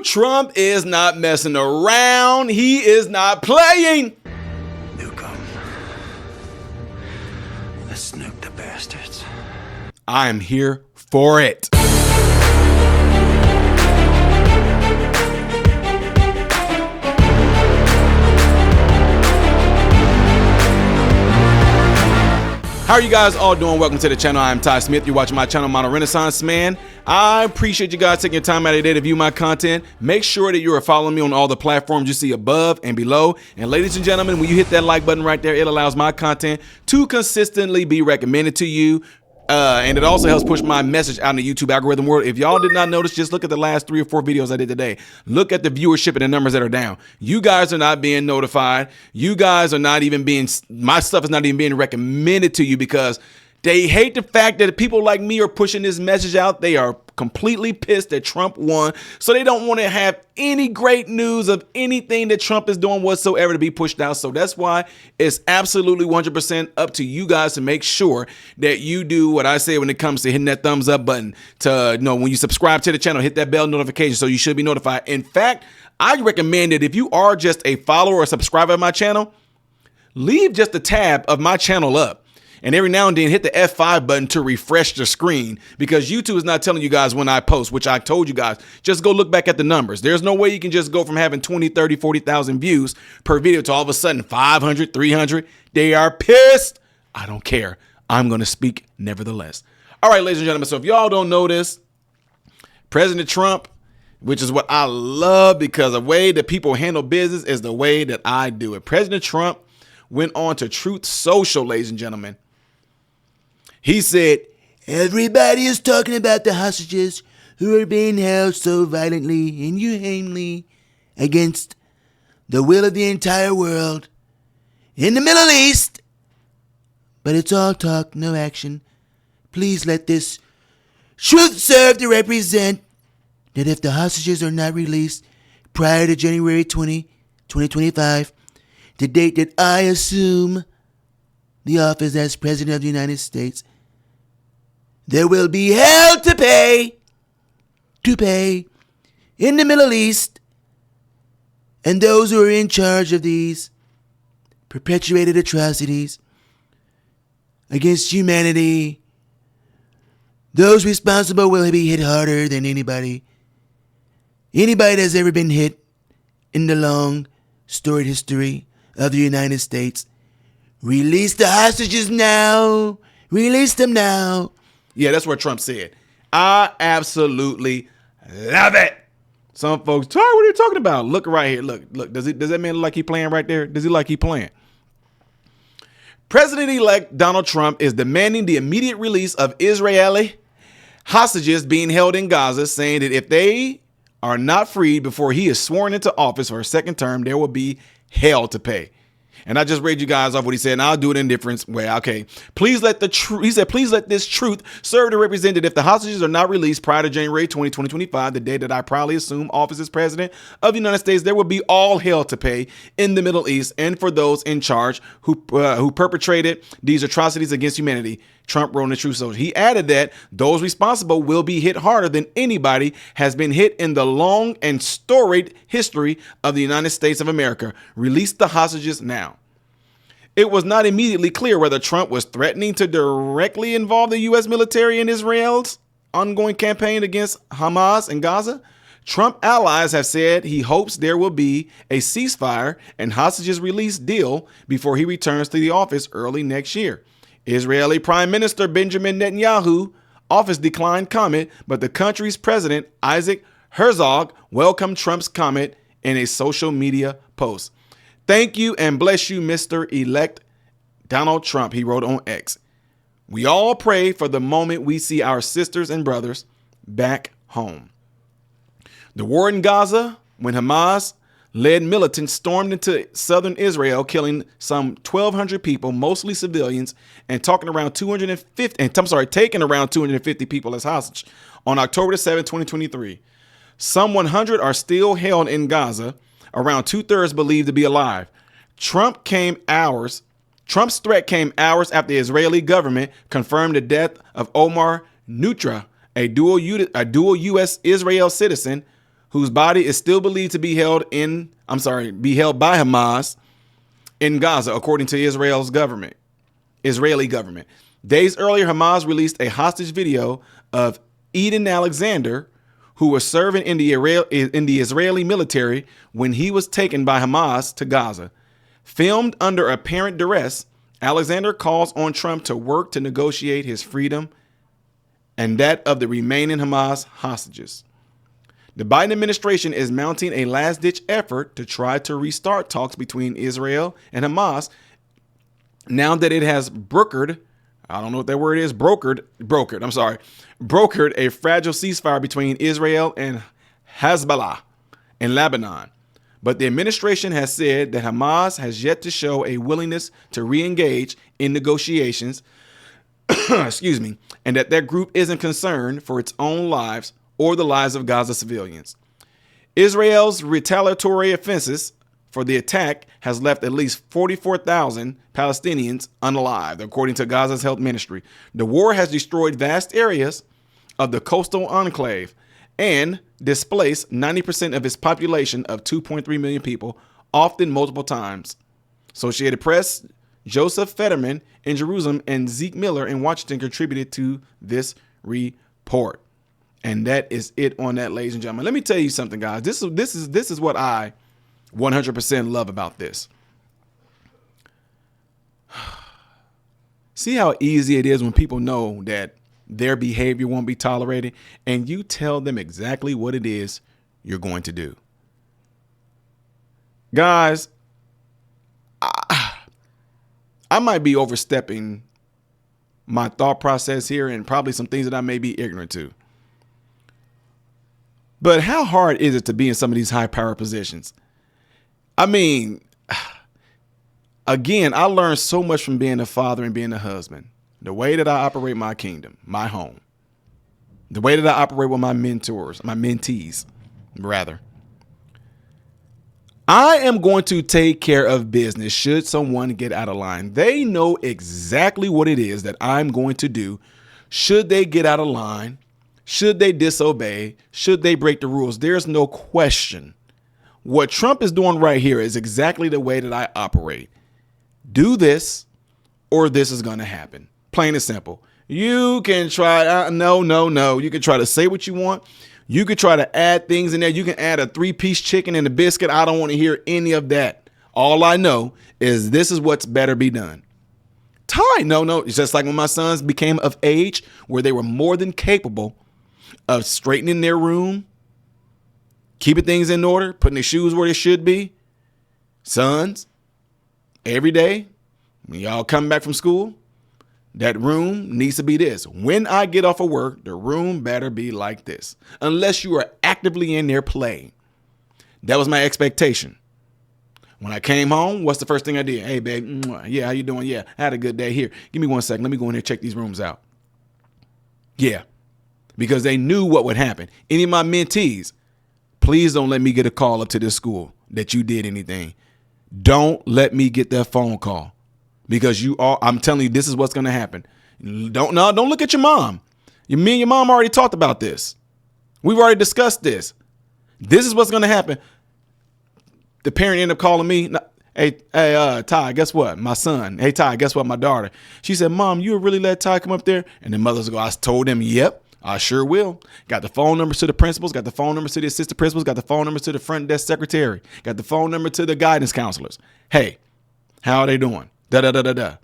Trump is not messing around. He is not playing. Nuke 'em. Let's nuke the bastards. I am here for it. How are you guys all doing? Welcome to the channel. I'm Ty Smith. You're watching my channel, Modern Renaissance Man. I appreciate you guys taking your time out of your day to view my content. Make sure that you are following me on all the platforms you see above and below. And ladies and gentlemen, when you hit that like button right there, it allows my content to consistently be recommended to you. And it also helps push my message out in the YouTube algorithm world. If y'all did not notice, just look at the last 3 or 4 videos I did today. Look at the viewership and the numbers that are down. You guys are not being notified. You guys are not even being, my stuff is not even being recommended to you because they hate the fact that people like me are pushing this message out. They are completely pissed that Trump won. So they don't want to have any great news of anything that Trump is doing whatsoever to be pushed out. So that's why it's absolutely 100% up to you guys to make sure that you do what I say when it comes to hitting that thumbs up button. To, you know, when you subscribe to the channel, hit that bell notification so you should be notified. In fact, I recommend that if you are just a follower or subscriber of my channel, leave just a tab of my channel up. And every now and then hit the F5 button to refresh the screen because YouTube is not telling you guys when I post, which I told you guys. Just go look back at the numbers. There's no way you can just go from having 20, 30, 40,000 views per video to all of a sudden 500, 300. They are pissed. I don't care. I'm going to speak nevertheless. All right, ladies and gentlemen. So if y'all don't know this, President Trump, which is what I love because the way that people handle business is the way that I do it. President Trump went on to Truth Social, ladies and gentlemen. He said, everybody is talking about the hostages who are being held so violently, inhumanely, against the will of the entire world in the Middle East. But it's all talk, no action. Please let this truth serve to represent that if the hostages are not released prior to January 20, 2025, the date that I assume the office as President of the United States, there will be hell to pay in the Middle East, and those who are in charge of these perpetuated atrocities against humanity, those responsible will be hit harder than anybody that's ever been hit in the long, storied history of the United States. Release the hostages now. Release them now. Yeah, that's what Trump said. I absolutely love it. Some folks, Ty, what are you talking about? Look right here. Look. Does that man look like he playing right there? Does he like he playing? President-elect Donald Trump is demanding the immediate release of Israeli hostages being held in Gaza, saying that if they are not freed before he is sworn into office for a second term, there will be hell to pay. And I just read you guys off what he said, and I'll do it in a different way. Okay. Please let he said, please let this truth serve to represent that if the hostages are not released prior to January 20, 2025, the day that I proudly assume office as President of the United States, there will be all hell to pay in the Middle East and for those in charge who perpetrated these atrocities against humanity. Trump wrote in the Truth Social. He added that those responsible will be hit harder than anybody has been hit in the long and storied history of the United States of America. Release the hostages now. It was not immediately clear whether Trump was threatening to directly involve the U.S. military in Israel's ongoing campaign against Hamas in Gaza. Trump allies have said he hopes there will be a ceasefire and hostages release deal before he returns to the office early next year. Israeli Prime Minister Benjamin Netanyahu office declined comment, but the country's president, Isaac Herzog, welcomed Trump's comment in a social media post. Thank you and bless you, Mr. Donald Trump, he wrote on X. We all pray for the moment we see our sisters and brothers back home. The war in Gaza, when Hamas-led militants stormed into southern Israel, killing some 1,200 people, mostly civilians, and taking around 250 people as hostage on October 7, 2023. Some 100 are still held in Gaza, around 2/3 believed to be alive. Trump's threat came hours after the Israeli government confirmed the death of Omar Nutra, a dual U.S. Israel citizen whose body is still believed to be held by Hamas in Gaza, according to Israeli government. Days earlier, Hamas released a hostage video of Eden Alexander, who was serving in the Israeli military when he was taken by Hamas to Gaza. Filmed under apparent duress, Alexander calls on Trump to work to negotiate his freedom and that of the remaining Hamas hostages. The Biden administration is mounting a last-ditch effort to try to restart talks between Israel and Hamas now that it has brokered a fragile ceasefire between Israel and Hezbollah in Lebanon. But the administration has said that Hamas has yet to show a willingness to re-engage in negotiations, and that their group isn't concerned for its own lives or the lives of Gaza civilians. Israel's retaliatory offenses for the attack has left at least 44,000 Palestinians unalive, according to Gaza's health ministry. The war has destroyed vast areas of the coastal enclave and displaced 90% of its population of 2.3 million people, often multiple times. Associated Press, Joseph Fetterman in Jerusalem, and Zeke Miller in Washington contributed to this report. And that is it on that, ladies and gentlemen. Let me tell you something, guys. This is what I 100% love about this. See how easy it is when people know that their behavior won't be tolerated, and you tell them exactly what it is you're going to do. Guys, I might be overstepping my thought process here and probably some things that I may be ignorant to. But how hard is it to be in some of these high power positions? I mean, again, I learned so much from being a father and being a husband. The way that I operate my kingdom, my home. The way that I operate with my mentors, my mentees, rather. I am going to take care of business should someone get out of line. They know exactly what it is that I'm going to do should they get out of line, should they disobey, should they break the rules. There's no question. What Trump is doing right here is exactly the way that I operate. Do this or this is going to happen. Plain and simple. You can try. No. You can try to say what you want. You could try to add things in there. You can add a 3-piece chicken and a biscuit. I don't want to hear any of that. All I know is this is what's better be done. No. It's just like when my sons became of age where they were more than capable of straightening their room, keeping things in order, putting their shoes where they should be. Sons, every day when y'all come back from school, that room needs to be this. When I get off of work, the room better be like this. Unless you are actively in there playing. That was my expectation. When I came home, what's the first thing I did? Hey, babe. Yeah, how you doing? Yeah, I had a good day. Here, give me 1 second. Let me go in there and check these rooms out. Yeah, because they knew what would happen. Any of my mentees, please don't let me get a call up to this school that you did anything. Don't let me get that phone call. Because I'm telling you, this is what's going to happen. Don't look at your mom. Me and your mom already talked about this. We've already discussed this. This is what's going to happen. The parent ended up calling me. Hey, Ty, guess what? My son. Hey, Ty, guess what? My daughter. She said, Mom, you would really let Ty come up there? And the mothers go, I told them, yep, I sure will. Got the phone numbers to the principals, got the phone numbers to the assistant principals, got the phone numbers to the front desk secretary, got the phone number to the guidance counselors. Hey, how are they doing? Da-da-da-da-da.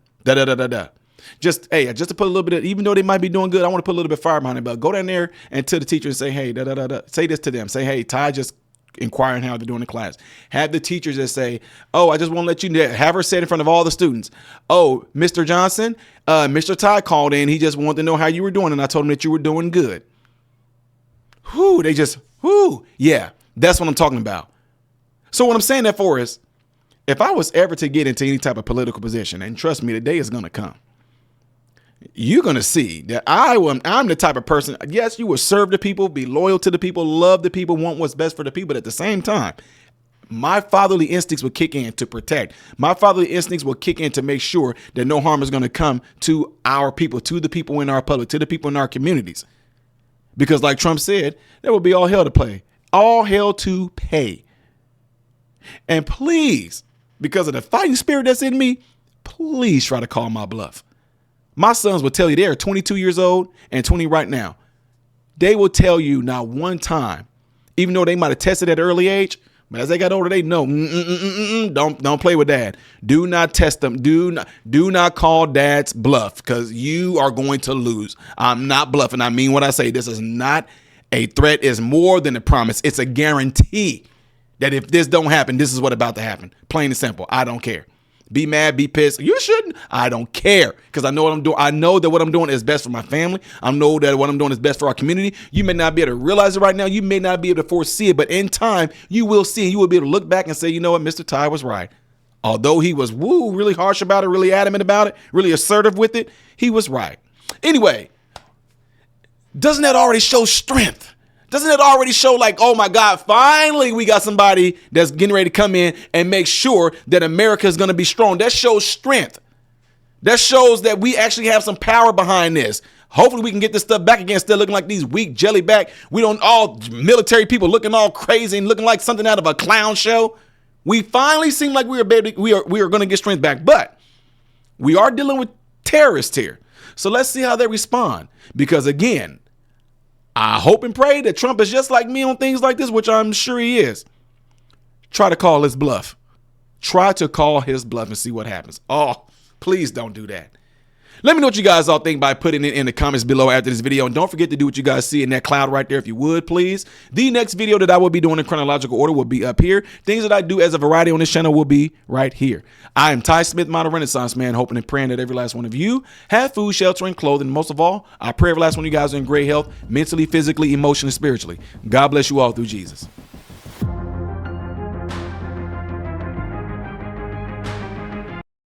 Just to put a little bit of, even though they might be doing good, I want to put a little bit of fire behind it, but go down there and to the teacher and say, hey, da-da-da-da. Say this to them. Say, hey, Ty just inquiring how they're doing in class. Have the teachers that say, oh, I just want to let you know, have her say it in front of all the students. Oh, Mr. Johnson, Mr. Ty called in. He just wanted to know how you were doing, and I told him that you were doing good. Yeah, that's what I'm talking about. So what I'm saying that for is, if I was ever to get into any type of political position, and trust me, the day is going to come, you're going to see that I'm the type of person, yes, you will serve the people, be loyal to the people, love the people, want what's best for the people. But at the same time, my fatherly instincts will kick in to protect. My fatherly instincts will kick in to make sure that no harm is going to come to our people, to the people in our public, to the people in our communities. Because like Trump said, there will be all hell to play All hell to pay. And please, because of the fighting spirit that's in me, please try to call my bluff. My sons will tell you they're 22 years old and 20 right now. They will tell you not one time, even though they might have tested at an early age, but as they got older, they know, don't play with dad. Do not test them. Do not call dad's bluff, because you are going to lose. I'm not bluffing. I mean what I say. This is not a threat. It's more than a promise. It's a guarantee that if this don't happen, this is what about to happen. Plain and simple. I don't care. Be mad, be pissed. You shouldn't. I don't care, because I know what I'm doing. I know that what I'm doing is best for my family. I know that what I'm doing is best for our community. You may not be able to realize it right now. You may not be able to foresee it, but in time, you will see. You will be able to look back and say, you know what, Mr. Ty was right. Although he was really harsh about it, really adamant about it, really assertive with it, he was right. Anyway, doesn't that already show strength? Doesn't it already show like, oh my God, finally we got somebody that's getting ready to come in and make sure that America is going to be strong? That shows strength. That shows that we actually have some power behind this. Hopefully we can get this stuff back again instead of looking like these weak jellyback. We don't all military people looking all crazy and looking like something out of a clown show. We finally seem like we are going to get strength back, but we are dealing with terrorists here. So let's see how they respond, because again, I hope and pray that Trump is just like me on things like this, which I'm sure he is. Try to call his bluff. Try to call his bluff and see what happens. Oh, please don't do that. Let me know what you guys all think by putting it in the comments below after this video. And don't forget to do what you guys see in that cloud right there, if you would, please. The next video that I will be doing in chronological order will be up here. Things that I do as a variety on this channel will be right here. I am Ty Smith, modern Renaissance man, hoping and praying that every last one of you have food, shelter, and clothing. Most of all, I pray every last one of you guys are in great health, mentally, physically, emotionally, spiritually. God bless you all through Jesus.